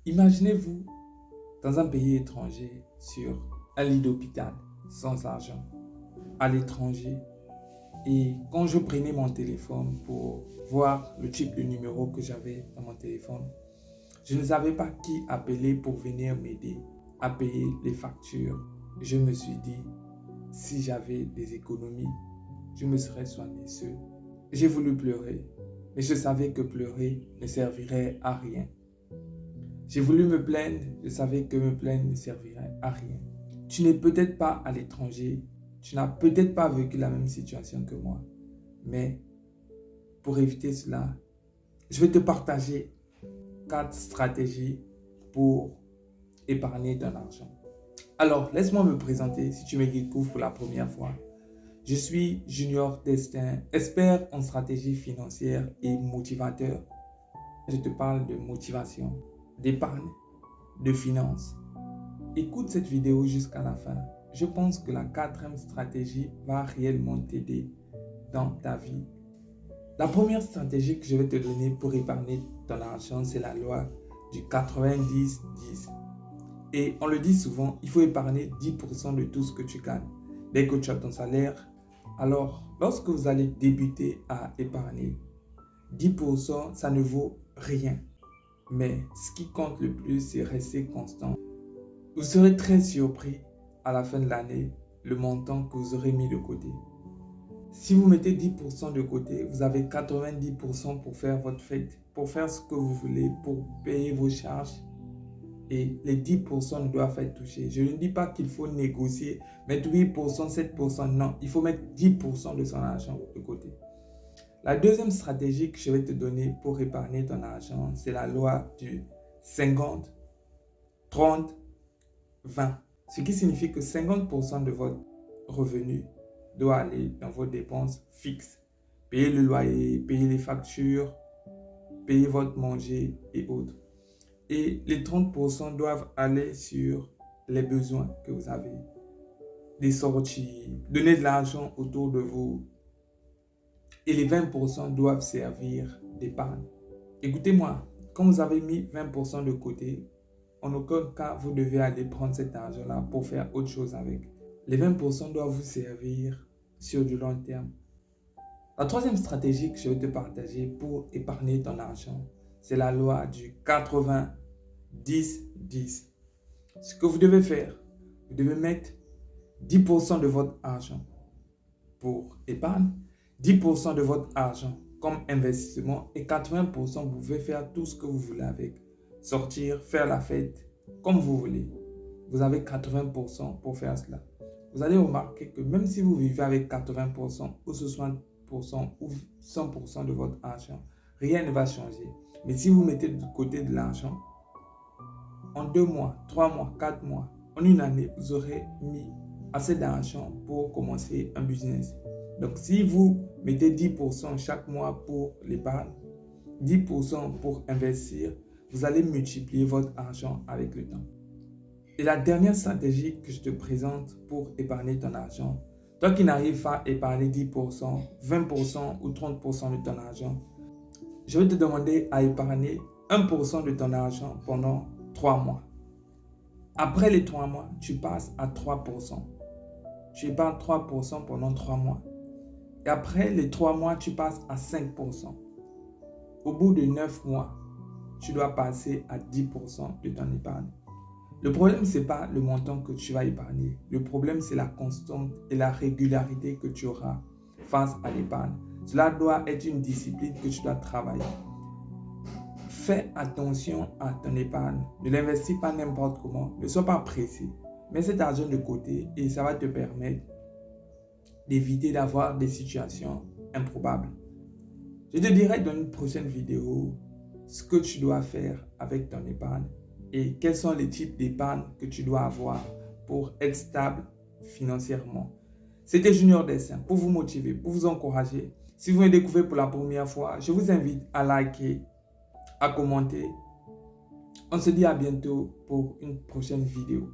Imaginez-vous dans un pays étranger sur un lit d'hôpital sans argent à l'étranger et quand je prenais mon téléphone pour voir le type de numéro que j'avais dans mon téléphone, je ne savais pas qui appeler pour venir m'aider à payer les factures. Je me suis dit, si j'avais des économies, je me serais soigné seul. J'ai voulu pleurer, mais je savais que pleurer ne servirait à rien. J'ai voulu me plaindre, je savais que me plaindre ne servirait à rien. Tu n'es peut-être pas à l'étranger, tu n'as peut-être pas vécu la même situation que moi, mais pour éviter cela, je vais te partager 4 stratégies pour épargner ton argent. Alors, laisse-moi me présenter si tu me découvres pour la première fois. Je suis Junior Destin, expert en stratégie financière et motivateur. Je te parle de motivation, d'épargne, de finances. Écoute cette vidéo jusqu'à la fin. Je pense que la 4e stratégie va réellement t'aider dans ta vie. La première stratégie que je vais te donner pour épargner ton argent, c'est la loi du 90-10. Et on le dit souvent, il faut épargner 10% de tout ce que tu gagnes. Dès que tu as ton salaire, alors lorsque vous allez débuter à épargner, 10% ça ne vaut rien. Mais ce qui compte le plus, c'est rester constant. Vous serez très surpris à la fin de l'année, le montant que vous aurez mis de côté. Si vous mettez 10% de côté, vous avez 90% pour faire votre fête, pour faire ce que vous voulez, pour payer vos charges. Et les 10% ne doivent pas être touchés. Je ne dis pas qu'il faut négocier, mettre 8%, 7%. Non, il faut mettre 10% de son argent de côté. La deuxième stratégie que je vais te donner pour épargner ton argent, c'est la loi du 50, 30, 20. Ce qui signifie que 50% de votre revenu doit aller dans vos dépenses fixes. Payer le loyer, payer les factures, payer votre manger et autres. Et les 30% doivent aller sur les besoins que vous avez. Des sorties, donner de l'argent autour de vous. Et les 20% doivent servir d'épargne. Écoutez-moi, quand vous avez mis 20% de côté, en aucun cas vous devez aller prendre cet argent-là pour faire autre chose avec. Les 20% doivent vous servir sur du long terme. La troisième stratégie que je vais te partager pour épargner ton argent, c'est la loi du 80-10-10. Ce que vous devez faire, vous devez mettre 10% de votre argent pour épargne, 10% de votre argent comme investissement et 80% vous pouvez faire tout ce que vous voulez avec. Sortir, faire la fête, comme vous voulez. Vous avez 80% pour faire cela. Vous allez remarquer que même si vous vivez avec 80% ou 60% ou 100% de votre argent, rien ne va changer. Mais si vous mettez de côté de l'argent, en 2 mois, 3 mois, 4 mois, en une année, vous aurez mis assez d'argent pour commencer un business. Donc, si vous mettez 10% chaque mois pour l'épargne, 10% pour investir, vous allez multiplier votre argent avec le temps. Et la dernière stratégie que je te présente pour épargner ton argent, toi qui n'arrives pas à épargner 10%, 20% ou 30% de ton argent, je vais te demander à épargner 1% de ton argent pendant 3 mois. Après les 3 mois, tu passes à 3%. Tu épargnes 3% pendant 3 mois. Et après les 3 mois, tu passes à 5%. Au bout de 9 mois, tu dois passer à 10% de ton épargne. Le problème, ce n'est pas le montant que tu vas épargner. Le problème, c'est la constante et la régularité que tu auras face à l'épargne. Cela doit être une discipline que tu dois travailler. Fais attention à ton épargne. Ne l'investis pas n'importe comment. Ne sois pas pressé. Mets cet argent de côté et ça va te permettre d'éviter d'avoir des situations improbables. Je te dirai dans une prochaine vidéo ce que tu dois faire avec ton épargne et quels sont les types d'épargne que tu dois avoir pour être stable financièrement. C'était Junior Destin pour vous motiver, pour vous encourager. Si vous me découvrez pour la première fois, je vous invite à liker, à commenter. On se dit à bientôt pour une prochaine vidéo.